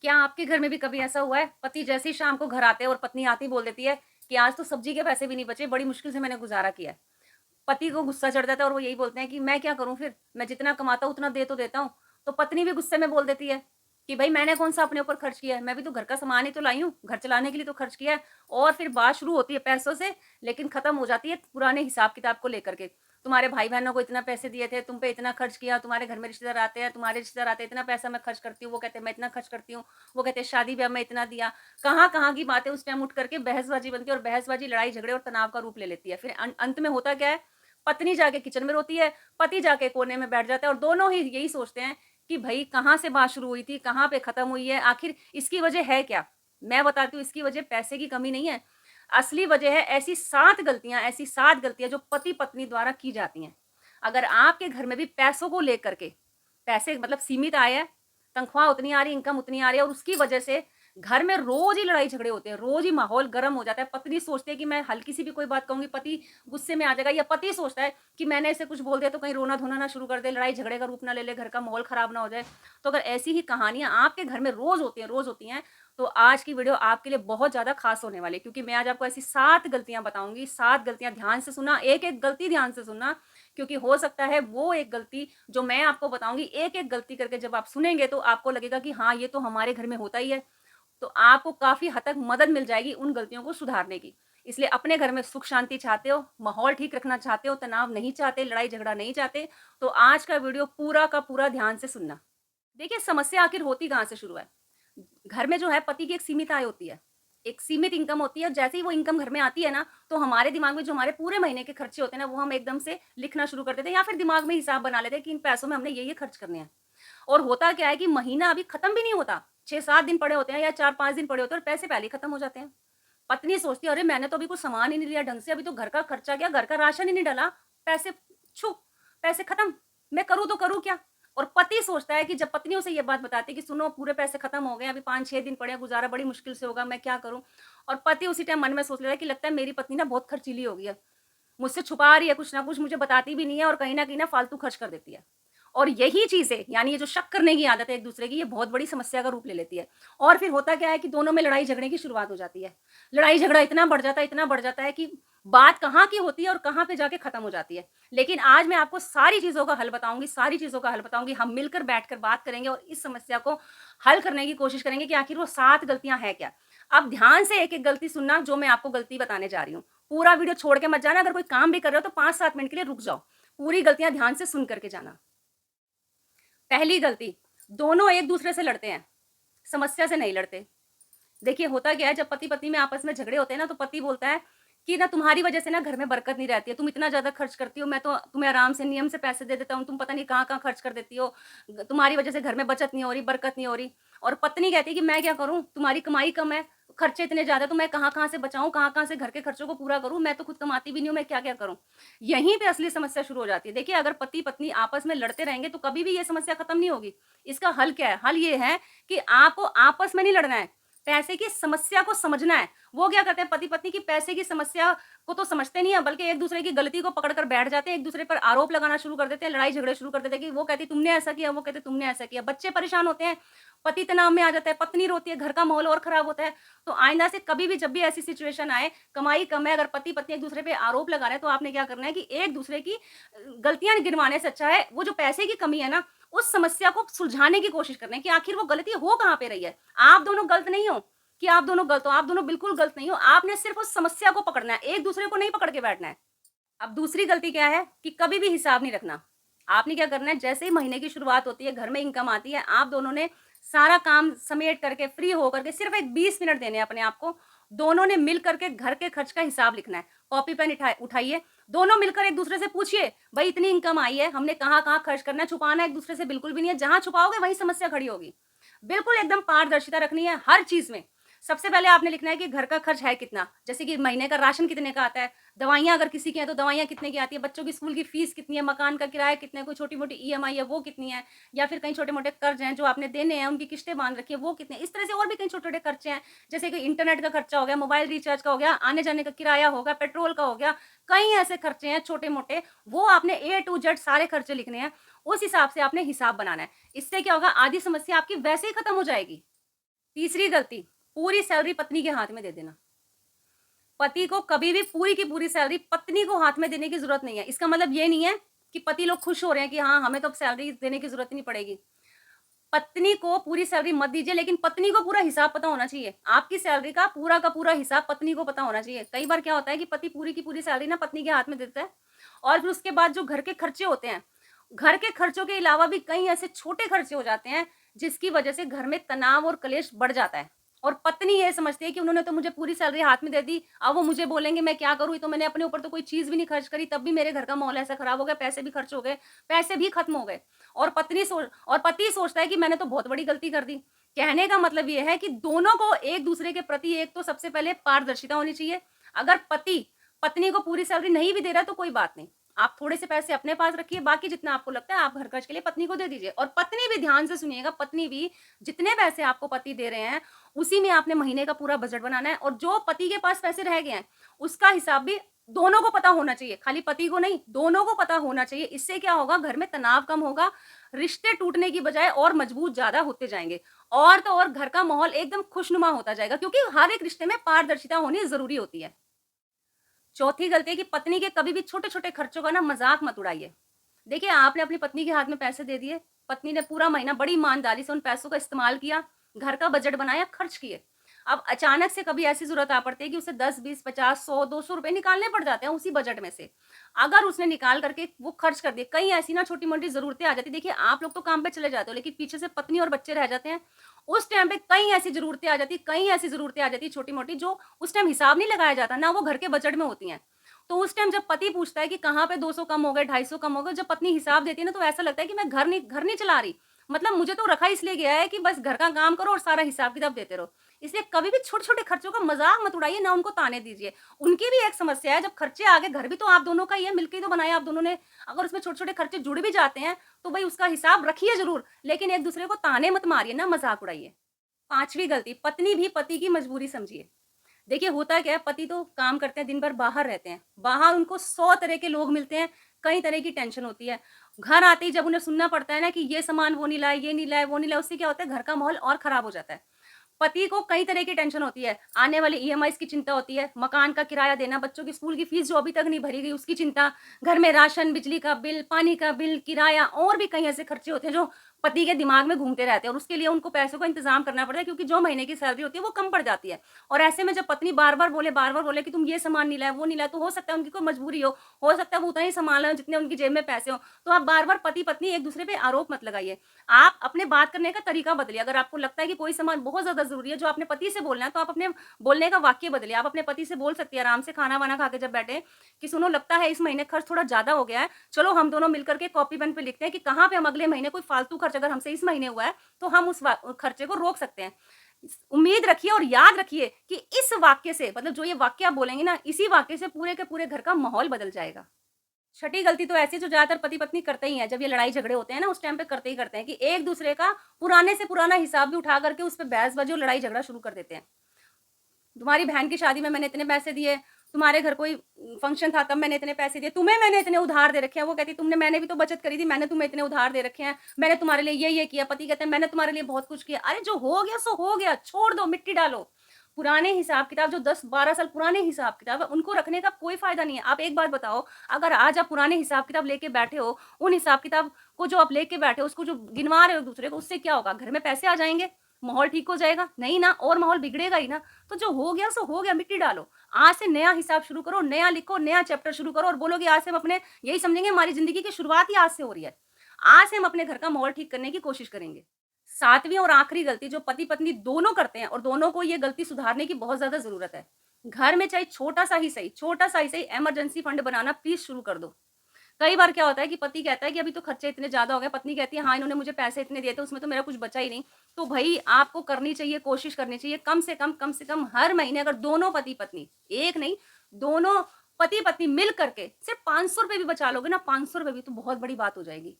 क्या आपके घर में भी कभी ऐसा हुआ है, पति जैसे ही शाम को घर आते हैं और पत्नी आते ही बोल देती है कि आज तो सब्जी के पैसे भी नहीं बचे, बड़ी मुश्किल से मैंने गुज़ारा किया है। पति को गुस्सा चढ़ जाता है और वो यही बोलते हैं कि मैं क्या करूँ फिर? मैं जितना कमाता हूँ उतना दे तो देता हूँ। तो पत्नी भी गुस्से में बोल देती है कि भई मैंने कौन-सा अपने ऊपर खर्च किया है? मैं भी तो घर का सामान ही तो लाई हूँ, घर चलाने के लिए तो खर्च किया है। और फिर बात शुरू होती है पैसों से, लेकिन खत्म हो जाती है पुराने हिसाब-किताब को लेकर के। तुम्हारे भाई-बहनों को इतना पैसे दिए थे, तुम पे इतना खर्च किया, तुम्हारे घर में रिश्तेदार आते हैं, तुम्हारे रिश्तेदार आते हैं, इतना पैसा मैं खर्च करती हूँ, वो कहते हैं मैं इतना खर्च करती हूँ, वो कहते हैं शादी-ब्याह में इतना दिया। कहाँ-कहाँ की बातें उस टाइम उठ करके बहसबाजी बनती है और बहसबाजी लड़ाई झगड़े और तनाव का रूप ले लेती है। फिर अंत में होता क्या है, पत्नी जाके किचन में रोती है, पति जाके कोने में बैठ जाता है और दोनों ही यही सोचते हैं कि भई कहाँ से बात शुरू हुई थी, कहाँ पे खत्म हुई है, आखिर इसकी वजह है क्या? मैं बताती हूँ, इसकी वजह पैसे की कमी नहीं है, असली वजह है ऐसी 7 गलतियाँ जो पति-पत्नी द्वारा की जाती हैं। अगर आपके घर में भी पैसों को लेकर के, पैसे मतलब सीमित आय है, तनख्वाह उतनी आ रही है, इनकम उतनी आ रही है और उसकी वजह से घर में रोज़ ही लड़ाई झगड़े होते हैं, रोज़ ही माहौल गर्म हो जाता है। पत्नी सोचती है कि मैं हल्की सी भी कोई बात कहूँगी, पति गुस्से में आ जाएगा, या पति सोचता है कि मैंने इसे कुछ बोल दिया तो कहीं रोना-धोना ना शुरू कर दे, लड़ाई झगड़े का रूप ना ले ले, घर का माहौल खराब ना हो जाए। तो अगर ऐसी ही कहानियाँ आपके घर में रोज़ होती हैं, तो आज की वीडियो आपके लिए बहुत ज़्यादा ख़ास होने वाली है, क्योंकि मैं आज आपको ऐसी 7 गलतियाँ बताऊँगी, 7 गलतियाँ ध्यान से सुनना, एक-एक गलती ध्यान से सुनना, क्योंकि हो सकता है वो एक गलती जो मैं आपको बताऊँगी, एक-एक गलती करके जब आप सुनेंगे तो आपको लगेगा कि हाँ, ये तो हमारे घर में होता ही है। तो आपको काफ़ी हद तक मदद मिल जाएगी उन गलतियों को सुधारने की। इसलिए अपने घर में सुख शांति चाहते हो, माहौल ठीक रखना चाहते हो, तनाव नहीं चाहते, लड़ाई झगड़ा नहीं चाहते, तो आज का वीडियो पूरा का पूरा ध्यान से सुनना। देखिए, समस्या आखिर होती कहाँ से शुरू है? घर में जो है पति की एक सीमित आय होती है, एक सीमित इनकम होती है और जैसे ही वो इनकम घर में आती है ना, तो हमारे दिमाग में जो हमारे पूरे महीने के खर्चे होते हैं ना, वो हम एकदम से लिखना शुरू कर देते हैं या फिर दिमाग में हिसाब बना लेते हैं कि इन पैसों में हमने ये खर्च करने हैं। और होता क्या है कि महीना अभी खत्म भी नहीं होता, 6-7 दिन पड़े होते हैं या 4-5 दिन पड़े होते हैं और पैसे पहले ही खत्म हो जाते हैं। पत्नी सोचती है, अरे मैंने तो अभी कुछ सामान ही नहीं लिया ढंग से, अभी तो घर का खर्चा क्या, घर का राशन ही नहीं डला, पैसे छू, पैसे खत्म, मैं करूँ तो करूँ क्या? और पति सोचता है कि जब पत्नी उसे ये बात बताती है कि सुनो पूरे पैसे खत्म हो गए, अभी 5-6 दिन पड़े हैं, गुज़ारा बड़ी मुश्किल से होगा, मैं क्या करूँ? और पति उसी टाइम मन में सोच लेता है कि लगता है मेरी पत्नी ना बहुत खर्चीली हो गई है, मुझसे छुपा रही है कुछ ना कुछ, मुझे बताती भी नहीं है और कहीं न कहीं ना फालतू खर्च कर देती है। और यही चीज़ें यानी ये जो शक करने की आदत है एक-दूसरे की, ये बहुत बड़ी समस्या का रूप ले लेती है। और फिर होता क्या है कि दोनों में लड़ाई-झगड़े की शुरुआत हो जाती है। लड़ाई-झगड़ा इतना बढ़ जाता है कि बात कहाँ की होती है और कहाँ पे जाके खत्म हो जाती है। लेकिन आज मैं आपको सारी चीज़ों का हल बताऊँगी, सारी चीज़ों का हल बताऊँगी। हम मिलकर बैठकर बात करेंगे और इस समस्या को हल करने की कोशिश करेंगे कि आखिर वो 7 गलतियाँ हैं क्या? अब ध्यान से एक-एक गलती सुनना जो मैं आपको गलती बताने जा रही हूँ। पूरा वीडियो छोड़ के मत जाना, अगर कोई काम भी कर रहे हो तो 5-7 मिनट के लिए रुक जाओ। पूरी गलतियाँ ध्यान से सुन कर के जाना। पहली गलती, दोनों एक-दूसरे से लड़ते हैं, समस्या से नहीं लड़ते। देखिए होता क्या है, जब पति-पत्नी में आपस में झगड़े होते हैं ना, तो पति बोलता है कि ना तुम्हारी वज़ह से ना घर में बरकत नहीं रहती है, तुम इतना ज़्यादा खर्च करती हो, मैं तो तुम्हें आराम से नियम से पैसे दे देता हूँ, तुम पता नहीं कहाँ-कहाँ खर्च कर देती हो, तुम्हारी वज़ह से घर में बचत नहीं हो रही, बरकत नहीं हो रही। और पत्नी कहती है कि मैं क्या करूँ, तुम्हारी कमाई कम है, खर्चे इतने ज़्यादा, तो मैं कहाँ-कहाँ से बचाऊँ, कहाँ-कहाँ से घर के खर्चों को पूरा करूँ, मैं तो खुद कमाती भी नहीं हूँ, मैं क्या-क्या करूँ? यहीं पे असली समस्या शुरू हो जाती है। देखिए, अगर पति-पत्नी आपस में लड़ते रहेंगे तो कभी भी ये समस्या खत्म नहीं होगी। इसका हल क्या है? हल ये है कि आपको आपस में नहीं लड़ना है, पैसे की समस्या को समझना है। वो क्या करते हैं पति-पत्नी की पैसे की समस्या को तो समझते नहीं है, बल्कि एक-दूसरे की गलती को पकड़ कर बैठ जाते हैं, एक-दूसरे पर आरोप लगाना शुरू कर देते हैं, लड़ाई-झगड़े शुरू कर देते हैं कि वो कहती तुमने ऐसा किया, वो कहते तुमने ऐसा किया। बच्चे परेशान होते हैं, पति तनाव में आ जाता है, पत्नी रोती है, घर का माहौल और खराब होता है। तो आइंदा से कभी भी जब भी ऐसी सिचुएशन आए, कमाई कम है, अगर पति-पत्नी एक-दूसरे पे आरोप लगा रहे हैं, तो आपने क्या करना है कि एक-दूसरे की गलतियाँ गिनवाने से अच्छा है, वो जो पैसे की कमी है ना, उस समस्या को सुलझाने की कोशिश करना है कि आखिर वो गलती हो कहाँ पे रही है। आप दोनों गलत नहीं हो कि आप दोनों गलत हो, आप दोनों बिल्कुल गलत नहीं हो, आपने सिर्फ़ उस समस्या को पकड़ना है, एक-दूसरे को नहीं पकड़ के बैठना है। अब दूसरी गलती क्या है कि कभी भी हिसाब नहीं रखना। आपने क्या करना है, जैसे ही महीने की शुरुआत होती है, घर में इनकम आती है, आप दोनों ने सारा काम समेट करके फ्री हो करके सिर्फ़ एक 20 मिनट देने हैं अपने आप को। दोनों ने मिल करके घर के खर्च का हिसाब लिखना है। कॉपी पेन उठाइए, दोनों मिलकर एक-दूसरे से पूछिए, भई इतनी इनकम आई है, हमने कहाँ-कहाँ खर्च करना है, छुपाना एक-दूसरे से बिल्कुल भी नहीं है। जहाँ छुपाओगे वहीं समस्या खड़ी होगी। बिल्कुल एकदम पारदर्शिता रखनी है हर चीज़ में। सबसे पहले आपने लिखना है कि घर का खर्च है कितना? जैसे कि महीने का राशन कितने का आता है? दवाइयाँ अगर किसी की हैं तो दवाइयाँ कितने की आती है? बच्चों की स्कूल की फीस कितनी है? मकान का किराया कितना है? कोई छोटी-मोटी ईएमआई है वो कितनी है? या फिर कहीं छोटे-मोटे कर्ज़ हैं जो आपने देने हैं, उनकी किश्तें बाँध रखी हैं वो कितने हैं? इस तरह से और भी कई छोटे-छोटे खर्चे हैं। जैसे कि इंटरनेट का खर्चा हो गया, मोबाइल रिचार्ज का हो गया, आने-जाने का किराया होगा, पेट्रोल का हो गया। कई ऐसे खर्चे हैं छोटे-मोटे, वो आपने ए टू जेड सारे खर्चे लिखने हैं। उस हिसाब से आपने हिसाब बनाना है। इससे क्या होगा, आधी समस्या आपकी वैसे ही खत्म हो जाएगी। तीसरी गलती, पूरी सैलरी पत्नी के हाथ में दे देना। पति को कभी भी पूरी की पूरी सैलरी पत्नी को हाथ में देने की ज़रूरत नहीं है। इसका मतलब ये नहीं है कि पति लोग खुश हो रहे हैं कि हाँ, हमें तो अब सैलरी देने की ज़रूरत ही नहीं पड़ेगी। पत्नी को पूरी सैलरी मत दीजिए, लेकिन पत्नी को पूरा हिसाब पता होना चाहिए। आपकी सैलरी का पूरा हिसाब पत्नी को पता होना चाहिए। कई बार क्या होता है कि पति पूरी की पूरी सैलरी ना पत्नी के हाथ में देता है और फिर उसके बाद जो घर के खर्चे होते हैं, घर के खर्चों के अलावा भी कई ऐसे छोटे खर्चे हो जाते हैं, जिसकी वजह से घर में तनाव और क्लेश बढ़ जाता है। और पत्नी ये समझती है कि उन्होंने तो मुझे पूरी सैलरी हाथ में दे दी, अब वो मुझे बोलेंगे मैं क्या करूँ? ये तो मैंने अपने ऊपर तो कोई चीज़ भी नहीं खर्च करी, तब भी मेरे घर का माहौल ऐसा खराब हो गया, पैसे भी खर्च हो गए, पैसे भी खत्म हो गए। और पति सोचता है कि मैंने तो बहुत बड़ी गलती कर दी। कहने का मतलब ये है कि दोनों को एक-दूसरे के प्रति एक तो सबसे पहले पारदर्शिता होनी चाहिए। अगर पति पत्नी को पूरी सैलरी नहीं भी दे रहा है तो कोई बात नहीं। आप थोड़े से पैसे अपने पास रखिए, बाकी जितना आपको लगता है आप घर खर्च के लिए पत्नी को दे दीजिए। और पत्नी भी ध्यान से सुनिएगा, पत्नी भी जितने पैसे आपको पति दे रहे हैं, उसी में आपने महीने का पूरा बजट बनाना है और जो पति के पास पैसे रह गए हैं, उसका हिसाब भी दोनों को पता होना चाहिए, खाली पति को नहीं, दोनों को पता होना चाहिए। इससे क्या होगा, घर में तनाव कम होगा, रिश्ते टूटने की बजाय और मजबूत ज़्यादा होते जाएँगे। और तो और घर का माहौल एकदम खुशनुमा होता जाएगा, क्योंकि हर एक रिश्ते में पारदर्शिता होनी ज़रूरी होती है। चौथी गलती है कि पत्नी के कभी भी छोटे-छोटे खर्चों का ना मज़ाक मत उड़ाइए। देखिए, आपने अपनी पत्नी के हाथ में पैसे दे दिए, पत्नी ने पूरा महीना बड़ी ईमानदारी से उन पैसों का इस्तेमाल किया, घर का बजट बनाया, खर्च किए। अब अचानक से कभी ऐसी ज़रूरत आ पड़ती है कि उसे 10, 20, 50, 100, 200 रुपए निकालने पड़ जाते हैं उसी बजट में से। अगर उसने निकाल करके वो खर्च कर दिए, कई ऐसी ना छोटी-मोटी ज़रूरतें आ जाती हैं। देखिए, आप लोग तो काम पे चले जाते हो, लेकिन पीछे से पत्नी और बच्चे रह जाते हैं। उस टाइम पे कई ऐसी ज़रूरतें आ जाती हैं छोटी-मोटी, जो उस टाइम हिसाब नहीं लगाया जाता, ना वो घर के बजट में होती हैं। तो उस टाइम जब पति पूछता है कि कहाँ पे 200 कम हो गए, 250 कम हो गए, जब पत्नी हिसाब देती है ना, तो ऐसा लगता है कि मैं घर नहीं चला रही। मतलब मुझे तो रखा इसलिए गया है कि बस घर का काम करो और सारा हिसाब-किताब देते रहो। इसलिए कभी भी छोटे-छोटे खर्चों का मज़ाक मत उड़ाइए, ना उनको ताने दीजिए। उनकी भी एक समस्या है, जब खर्चे आ गए, घर भी तो आप दोनों का ही है, मिलके ही तो बनाया आप दोनों ने। अगर उसमें छोटे-छोटे खर्चे जुड़ भी जाते हैं, तो भई उसका हिसाब रखिए ज़रूर, लेकिन एक-दूसरे को ताने मत मारिए, ना मज़ाक उड़ाइए। 5वीं गलती, पत्नी भी पति की मजबूरी समझिए। देखिए, होता क्या है, पति तो काम करते हैं, दिन भर बाहर रहते हैं। बाहर उनको 100 तरह के लोग मिलते हैं, कई तरह की टेंशन होती है। घर आते ही जब उन्हें सुनना पड़ता है ना कि ये सामान वो नहीं लाए, ये नहीं लाए, वो नहीं लाए, उससे क्या होता है, घर का माहौल और खराब हो जाता है। पति को कई तरह की टेंशन होती है, आने वाले ईएमआईज़ की चिंता होती है, मकान का किराया देना, बच्चों की स्कूल की फीस जो अभी तक नहीं भरी गई उसकी चिंता, घर में राशन, बिजली का बिल, पानी का बिल, किराया और भी कई ऐसे खर्चे होते हैं जो पति के दिमाग में घूमते रहते हैं और उसके लिए उनको पैसों का इंतज़ाम करना पड़ता है, क्योंकि जो महीने की सैलरी होती है वो कम पड़ जाती है। और ऐसे में जब पत्नी बार-बार बोले कि तुम ये सामान नहीं लाए, वो नहीं लाए, तो हो सकता है उनकी कोई मजबूरी हो सकता है वो उतना ही सामान लाएँ जितने उनकी जेब में पैसे हों। तो आप बार-बार पति-पत्नी एक-दूसरे पे आरोप मत लगाइए। आप अपने बात करने का तरीका बदलिए। अगर आपको लगता है कि कोई सामान बहुत ज़्यादा ज़रूरी है जो आपने पति से बोलना है, तो आप अपने बोलने का वाक्य बदलिए। आप अपने पति से बोल सकती हैं आराम से खाना-वाना खा के जब बैठे कि सुनो, लगता है इस महीने खर्च थोड़ा ज़्यादा हो गया है। चलो हम दोनों मिल कर के कॉपी पेन पे लिखते हैं कि कहाँ पे हम अगले महीने कोई फालतू खर्च अगर हमसे इस महीने हुआ है, तो हम उस खर्चे को रोक सकते हैं। उम्मीद रखिए और याद रखिए कि इस वाक्य से, मतलब जो ये वाक्य आप बोलेंगे ना, इसी वाक्य से पूरे के पूरे घर का माहौल बदल जाएगा। छठी गलती तो ऐसी है जो ज़्यादातर पति-पत्नी करते ही हैं, जब ये लड़ाई-झगड़े होते हैं ना, उस टाइम पे करते ही करते हैं कि एक-दूसरे का पुराने से पुराना हिसाब भी उठा करके उस पे बहसबाजी और लड़ाई-झगड़ा शुरू कर देते हैं। तुम्हारी बहन की शादी में मैंने इतने पैसे दिए, तुम्हारे घर कोई फंक्शन था तब मैंने इतने पैसे दिए, तुम्हें मैंने इतने उधार दे रखे हैं। वो कहती है मैंने भी तो बचत करी थी, मैंने तुम्हें इतने उधार दे रखे हैं, मैंने तुम्हारे लिए ये किया। पति कहते हैं मैंने तुम्हारे लिए बहुत कुछ किया। अरे जो हो गया सो हो गया, छोड़ दो, मिट्टी डालो। पुराने हिसाब-किताब जो 10-12 साल पुराने हिसाब-किताब है, उनको रखने का कोई फ़ायदा नहीं है। आप एक बात बताओ, अगर आज आप पुराने हिसाब-किताब लेके बैठे हो, उन हिसाब-किताब को जो आप लेके बैठे हो, उसको जो गिनवा रहे हो एक-दूसरे को, उससे क्या होगा? घर में पैसे आ जाएँगे, माहौल ठीक हो जाएगा? नहीं ना, और माहौल बिगड़ेगा ही ना। तो जो हो गया सो हो गया, मिट्टी डालो। आज से नया हिसाब शुरू करो, नया लिखो, नया चैप्टर शुरू करो और बोलो कि आज से हम अपने यही समझेंगे हमारी ज़िंदगी की शुरुआत ही आज से हो रही है। आज से हम अपने घर का माहौल ठीक करने की कोशिश करेंगे। 7वीं और आखिरी गलती जो पति-पत्नी दोनों करते हैं और दोनों को ये गलती सुधारने की बहुत ज़्यादा ज़रूरत है। घर में चाहे छोटा-सा ही सही इमरजेंसी फंड बनाना प्लीज़ शुरू कर दो। कई बार क्या होता है कि पति कहता है कि अभी तो खर्चे इतने ज़्यादा हो गए, पत्नी कहती है हाँ, इन्होंने मुझे पैसे इतने दिए थे, उसमें तो मेरा कुछ बचा ही नहीं। तो भई आपको करनी चाहिए, कोशिश करनी चाहिए, कम से कम हर महीने अगर दोनों पति-पत्नी, एक नहीं, दोनों पति-पत्नी मिल करके सिर्फ़ ₹500 भी बचा लोगे ना, ₹500 भी तो बहुत बड़ी बात हो जाएगी।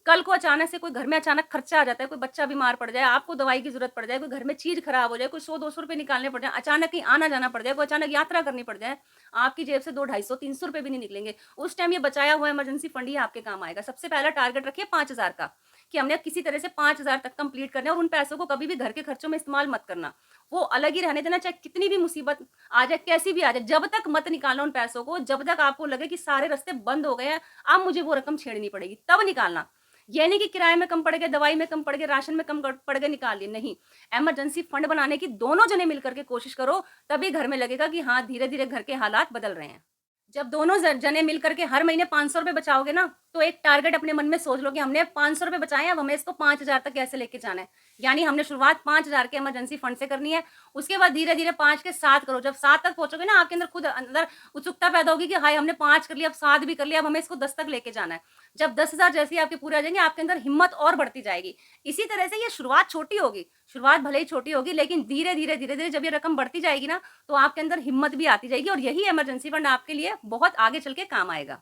कल को अचानक से कोई घर में अचानक खर्चा आ जाता है, कोई बच्चा बीमार पड़ जाए, आपको दवाई की ज़रूरत पड़ जाए, कोई घर में चीज़ खराब हो जाए, कोई 100-200 रुपए निकालने पड़ जाए, अचानक कहीं आना-जाना पड़ जाए, कोई अचानक यात्रा करनी पड़ जाए, आपकी जेब से 2 ₹250 ₹300 भी नहीं निकलेंगे। उस टाइम ये बचाया हुआ इमरजेंसी फंड ही आपके काम आएगा। सबसे पहला टारगेट रखिए 5000 का, कि हमने किसी तरह से 5,000 तक कंप्लीट करना है और उन पैसों को कभी भी घर के खर्चों में इस्तेमाल मत करना। वो अलग ही रहने देना, चाहे कितनी भी मुसीबत आ जाए, कैसी भी आ जाए, जब तक मत निकालना उन पैसों को, जब तक आपको लगे कि सारे रास्ते बंद हो गए हैं, अब मुझे वो रकम छेड़नी पड़ेगी, तब निकालना। ये नहीं कि किराए में कम पड़ गए, दवाई में कम पड़ गए, राशन में कम पड़ गए, निकाल लिए, नहीं। इमरजेंसी फंड बनाने की दोनों जने मिलकर के कोशिश करो, तभी घर में लगेगा कि हाँ, धीरे-धीरे घर के हालात बदल रहे हैं। जब दोनों जने मिल करके हर महीने 500 रुपए बचाओगे ना, तो एक टारगेट अपने मन में सोच लो कि हमने 500 रुपए बचाए हैं, अब हमें इसको 5,000 तक कैसे लेके जाना है। यानी हमने शुरुआत 5,000 के इमरजेंसी फंड से करनी है, उसके बाद धीरे-धीरे 5 के 7 करो। जब 7 तक पहुँचोगे ना, आपके अंदर खुद अंदर उत्सुकता पैदा होगी कि हाय हमने 5 कर लिया, अब 7 भी कर लिया, अब हमें इसको 10 तक लेके जाना है। जब 10,000 जैसे ही आपके पूरे आ जाएँगे, आपके अंदर हिम्मत और बढ़ती जाएगी। इसी तरह से ये शुरुआत छोटी होगी, शुरुआत भले ही छोटी होगी, लेकिन धीरे-धीरे, धीरे-धीरे जब ये रकम बढ़ती जाएगी ना, तो आपके अंदर हिम्मत भी आती जाएगी और यही इमरजेंसी फंड आपके लिए बहुत आगे चल के काम आएगा।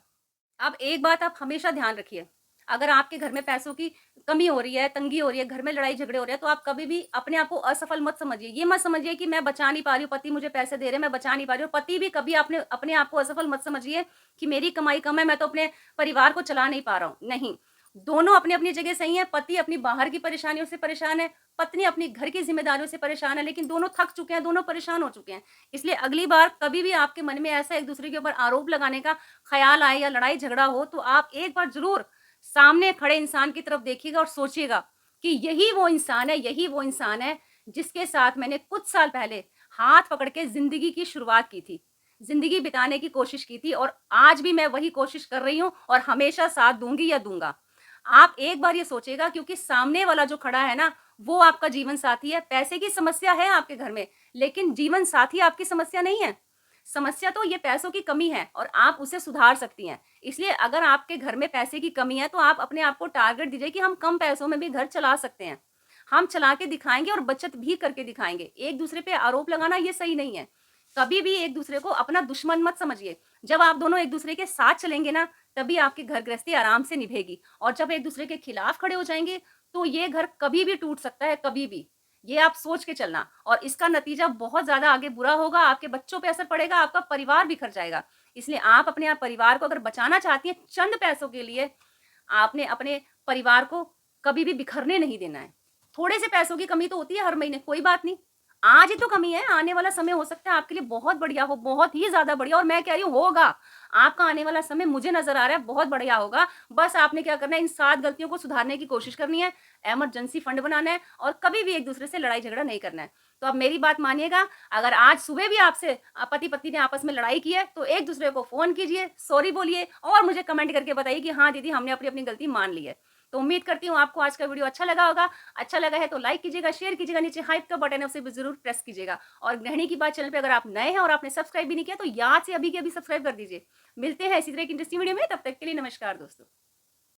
अब एक बात आप हमेशा ध्यान रखिए, अगर आपके घर में पैसों की कमी हो रही है, तंगी हो रही है, घर में लड़ाई-झगड़े हो रहे हैं, तो आप कभी भी अपने आप को असफल मत समझिए। ये मत समझिए कि मैं बचा नहीं पा रही हूँ, पति मुझे पैसे दे रहे हैं, मैं बचा नहीं पा रही हूँ। पति भी कभी आपने अपने आप को असफल मत समझिए कि मेरी कमाई कम है, मैं तो अपने परिवार को चला नहीं पा रहा हूँ। नहीं, दोनों अपनी-अपनी जगह सही हैं। पति अपनी बाहर की परेशानियों से परेशान है, पत्नी अपनी घर की ज़िम्मेदारियों से परेशान है, लेकिन दोनों थक चुके हैं, दोनों परेशान हो चुके हैं। इसलिए अगली बार कभी भी आपके मन में ऐसा एक-दूसरे के ऊपर आरोप लगाने का ख़्याल आए या लड़ाई-झगड़ा हो, तो आप एक बार ज़रूर सामने खड़े इंसान की तरफ देखिएगा और सोचिएगा कि यही वो इंसान है जिसके साथ मैंने कुछ साल पहले हाथ पकड़ के ज़िंदगी की शुरुआत की थी। ज़िंदगी बिताने की कोशिश की थी और आज भी मैं वही कोशिश कर रही हूँ और हमेशा साथ दूँगी या दूँगा। आप एक बार ये सोचिएगा, क्योंकि सामने वाला जो खड़ा है ना, वो आपका जीवन साथी है। पैसे की समस्या है आपके घर में, लेकिन जीवन साथी आपकी समस्या नहीं है। समस्या तो ये पैसों की कमी है और आप उसे सुधार सकती हैं। इसलिए अगर आपके घर में पैसे की कमी है, तो आप अपने आप को टारगेट दीजिए कि हम कम पैसों में भी घर चला सकते हैं। हम चला के दिखाएँगे और बचत भी करके दिखाएँगे। एक-दूसरे पे आरोप लगाना ये सही नहीं है। कभी भी एक-दूसरे को अपना दुश्मन मत समझिए। जब आप दोनों एक-दूसरे के साथ चलेंगे ना, तभी आपकी घर गृहस्थी आराम से निभेगी और जब एक-दूसरे के खिलाफ खड़े हो जाएँगे, तो ये घर कभी भी टूट सकता है, कभी भी। ये आप सोच के चलना और इसका नतीजा बहुत ज़्यादा आगे बुरा होगा, आपके बच्चों पे असर पड़ेगा, आपका परिवार बिखर जाएगा। इसलिए आप अपने आप परिवार को अगर बचाना चाहती हैं चंद पैसों के लिए, आपने अपने परिवार को कभी भी बिखरने नहीं देना है। थोड़े से पैसों की कमी तो होती है हर महीने, कोई बात नहीं। आज ही तो कमी है, आने वाला समय हो सकता है आपके लिए बहुत बढ़िया हो, बहुत ही ज़्यादा बढ़िया, और मैं कह रही हूँ होगा। आपका आने वाला समय मुझे नज़र आ रहा है बहुत बढ़िया होगा। बस आपने क्या करना है, इन 7 गलतियों को सुधारने की कोशिश करनी है, इमरजेंसी फंड बनाना है और कभी भी एक-दूसरे से लड़ाई-झगड़ा नहीं करना है। तो अब मेरी बात मानिएगा, अगर आज सुबह भी आपसे पति-पत्नी ने आपस में लड़ाई की है, तो एक-दूसरे को फ़ोन कीजिए, सॉरी बोलिए और मुझे कमेंट करके बताइए कि हाँ दीदी, हमने अपनी-अपनी गलती मान ली है। तो उम्मीद करती हूँ आपको आज का वीडियो अच्छा लगा होगा। अच्छा लगा है तो लाइक कीजिएगा, शेयर कीजिएगा, नीचे हाइप का बटन है उसे भी ज़रूर प्रेस कीजिएगा। और गृहिणी की बात चैनल पे अगर आप नए हैं और आपने सब्सक्राइब भी नहीं किया, तो याद से अभी के अभी सब्सक्राइब कर दीजिए। मिलते हैं इसी तरह की इंटरेस्टिंग वीडियो में, तब तक के लिए नमस्कार दोस्तों।